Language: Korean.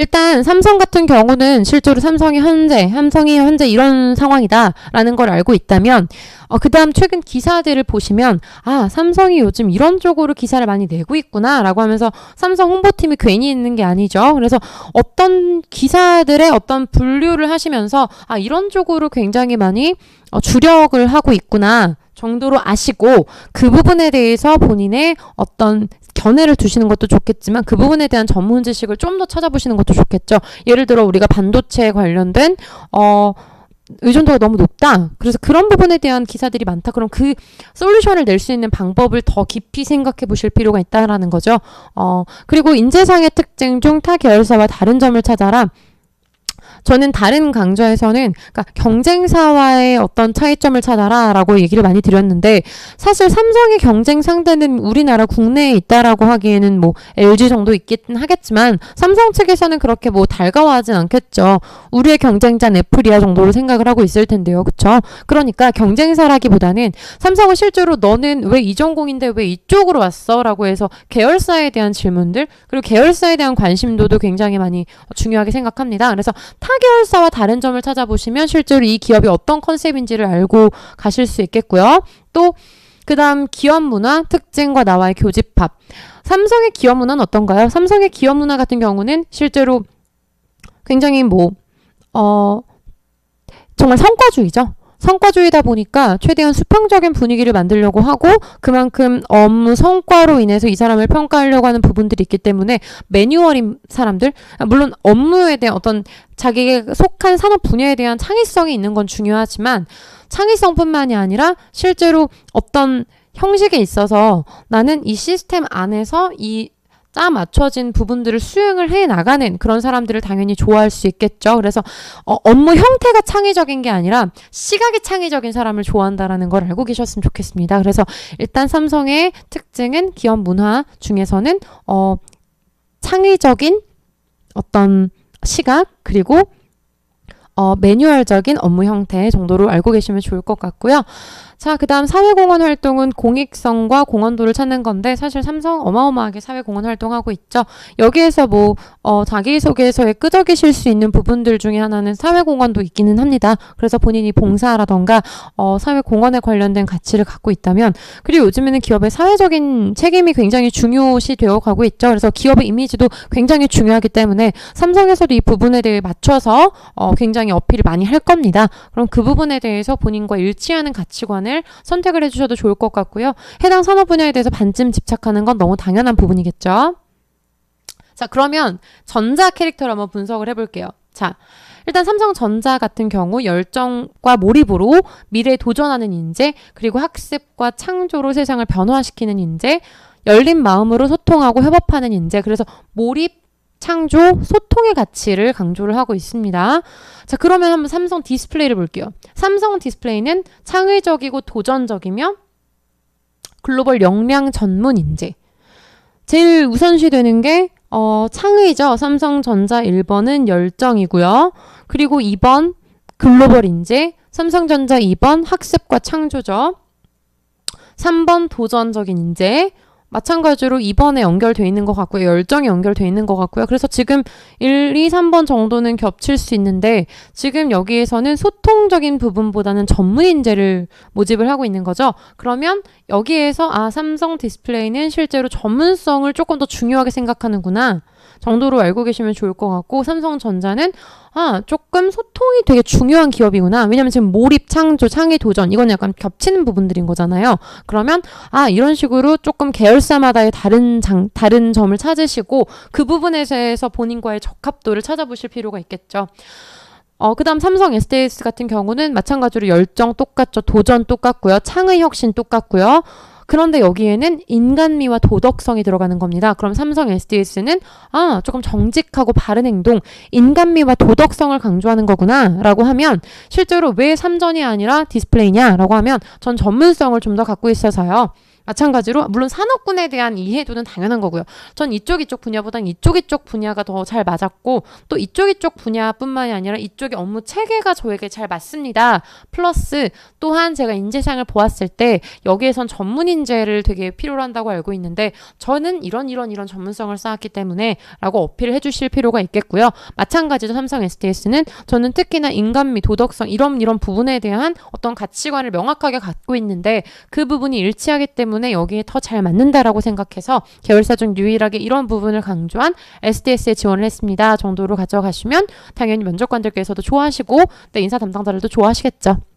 일단 삼성 같은 경우는 실제로 삼성이 현재 이런 상황이다라는 걸 알고 있다면 그 다음 최근 기사들을 보시면 삼성이 요즘 이런 쪽으로 기사를 많이 내고 있구나 라고 하면서 삼성 홍보팀이 괜히 있는 게 아니죠. 그래서 어떤 기사들의 어떤 분류를 하시면서 이런 쪽으로 굉장히 많이 주력을 하고 있구나 정도로 아시고 그 부분에 대해서 본인의 어떤 견해를 두시는 것도 좋겠지만 그 부분에 대한 전문 지식을 좀 더 찾아보시는 것도 좋겠죠. 예를 들어 우리가 반도체에 관련된 의존도가 너무 높다. 그래서 그런 부분에 대한 기사들이 많다. 그럼 그 솔루션을 낼 수 있는 방법을 더 깊이 생각해 보실 필요가 있다라는 거죠. 그리고 인재상의 특징 중 타 계열사와 다른 점을 찾아라. 저는 다른 강좌에서는 그러니까 경쟁사와의 어떤 차이점을 찾아라 라고 얘기를 많이 드렸는데 사실 삼성의 경쟁 상대는 우리나라 국내에 있다라고 하기에는 뭐 LG 정도 있긴 하겠지만 삼성 측에서는 그렇게 뭐 달가워하진 않겠죠. 우리의 경쟁자는 애플이야 정도로 생각을 하고 있을 텐데요. 그쵸? 그러니까 경쟁사라기보다는 삼성은 실제로 너는 왜 이 전공인데 왜 이쪽으로 왔어? 라고 해서 계열사에 대한 질문들 그리고 계열사에 대한 관심도도 굉장히 많이 중요하게 생각합니다. 그래서 타계열사와 다른 점을 찾아보시면 실제로 이 기업이 어떤 컨셉인지를 알고 가실 수 있겠고요. 또 그 다음 기업 문화 특징과 나와의 교집합. 삼성의 기업 문화는 어떤가요? 삼성의 기업 문화 같은 경우는 실제로 굉장히 정말 성과주의죠. 성과주의다 보니까 최대한 수평적인 분위기를 만들려고 하고 그만큼 업무 성과로 인해서 이 사람을 평가하려고 하는 부분들이 있기 때문에 매뉴얼인 사람들 물론 업무에 대한 어떤 자기가 속한 산업 분야에 대한 창의성이 있는 건 중요하지만 창의성뿐만이 아니라 실제로 어떤 형식에 있어서 나는 이 시스템 안에서 짜 맞춰진 부분들을 수행을 해 나가는 그런 사람들을 당연히 좋아할 수 있겠죠. 그래서 업무 형태가 창의적인 게 아니라 시각이 창의적인 사람을 좋아한다라는 걸 알고 계셨으면 좋겠습니다. 그래서 일단 삼성의 특징은 기업 문화 중에서는 창의적인 어떤 시각 그리고 매뉴얼적인 업무 형태 정도로 알고 계시면 좋을 것 같고요. 자, 그 다음 사회공헌 활동은 공익성과 공헌도를 찾는 건데 사실 삼성 어마어마하게 사회공헌 활동하고 있죠. 여기에서 자기소개서에 끄적이실 수 있는 부분들 중에 하나는 사회공헌도 있기는 합니다. 그래서 본인이 봉사라던가 사회공헌에 관련된 가치를 갖고 있다면 그리고 요즘에는 기업의 사회적인 책임이 굉장히 중요시 되어 가고 있죠. 그래서 기업의 이미지도 굉장히 중요하기 때문에 삼성에서도 이 부분에 대해 맞춰서 굉장히 어필을 많이 할 겁니다. 그럼 그 부분에 대해서 본인과 일치하는 가치관을 선택을 해주셔도 좋을 것 같고요. 해당 산업 분야에 대해서 반쯤 집착하는 건 너무 당연한 부분이겠죠. 자, 그러면 전자 캐릭터를 한번 분석을 해볼게요. 자, 일단 삼성전자 같은 경우 열정과 몰입으로 미래에 도전하는 인재, 그리고 학습과 창조로 세상을 변화시키는 인재, 열린 마음으로 소통하고 협업하는 인재, 그래서 몰입, 창조, 소통의 가치를 강조를 하고 있습니다. 자, 그러면 한번 삼성 디스플레이를 볼게요. 삼성 디스플레이는 창의적이고 도전적이며 글로벌 역량 전문 인재. 제일 우선시 되는 게 창의죠. 삼성전자 1번은 열정이고요. 그리고 2번 글로벌 인재, 삼성전자 2번 학습과 창조죠. 3번 도전적인 인재, 마찬가지로 2번에 연결되어 있는 것 같고요. 열정이 연결되어 있는 것 같고요. 그래서 지금 1, 2, 3번 정도는 겹칠 수 있는데 지금 여기에서는 소통적인 부분보다는 전문 인재를 모집을 하고 있는 거죠. 그러면 여기에서 삼성 디스플레이는 실제로 전문성을 조금 더 중요하게 생각하는구나 정도로 알고 계시면 좋을 것 같고 삼성전자는 조금 소통이 되게 중요한 기업이구나. 왜냐면 지금 몰입, 창조, 창의, 도전 이건 약간 겹치는 부분들인 거잖아요. 그러면 이런 식으로 조금 계열사마다의 다른 점을 찾으시고 그 부분에 대해서 본인과의 적합도를 찾아보실 필요가 있겠죠. 그 다음 삼성 SDS 같은 경우는 마찬가지로 열정 똑같죠. 도전 똑같고요. 창의 혁신 똑같고요. 그런데 여기에는 인간미와 도덕성이 들어가는 겁니다. 그럼 삼성 SDS는 조금 정직하고 바른 행동, 인간미와 도덕성을 강조하는 거구나 라고 하면 실제로 왜 삼전이 아니라 디스플레이냐 라고 하면 전 전문성을 좀 더 갖고 있어서요. 마찬가지로 물론 산업군에 대한 이해도는 당연한 거고요. 전 이쪽 분야보단 이쪽 분야가 더 잘 맞았고 또 이쪽 분야뿐만이 아니라 이쪽의 업무 체계가 저에게 잘 맞습니다. 플러스 또한 제가 인재상을 보았을 때 여기에선 전문 인재를 되게 필요로 한다고 알고 있는데 저는 이런 전문성을 쌓았기 때문에 라고 어필을 해주실 필요가 있겠고요. 마찬가지로 삼성 SDS는 저는 특히나 인간미, 도덕성 이런 부분에 대한 어떤 가치관을 명확하게 갖고 있는데 그 부분이 일치하기 때문에 여기에 더 잘 맞는다라고 생각해서 계열사 중 유일하게 이런 부분을 강조한 SDS에 지원을 했습니다 정도로 가져가시면 당연히 면접관들께서도 좋아하시고 내 인사 담당자들도 좋아하시겠죠.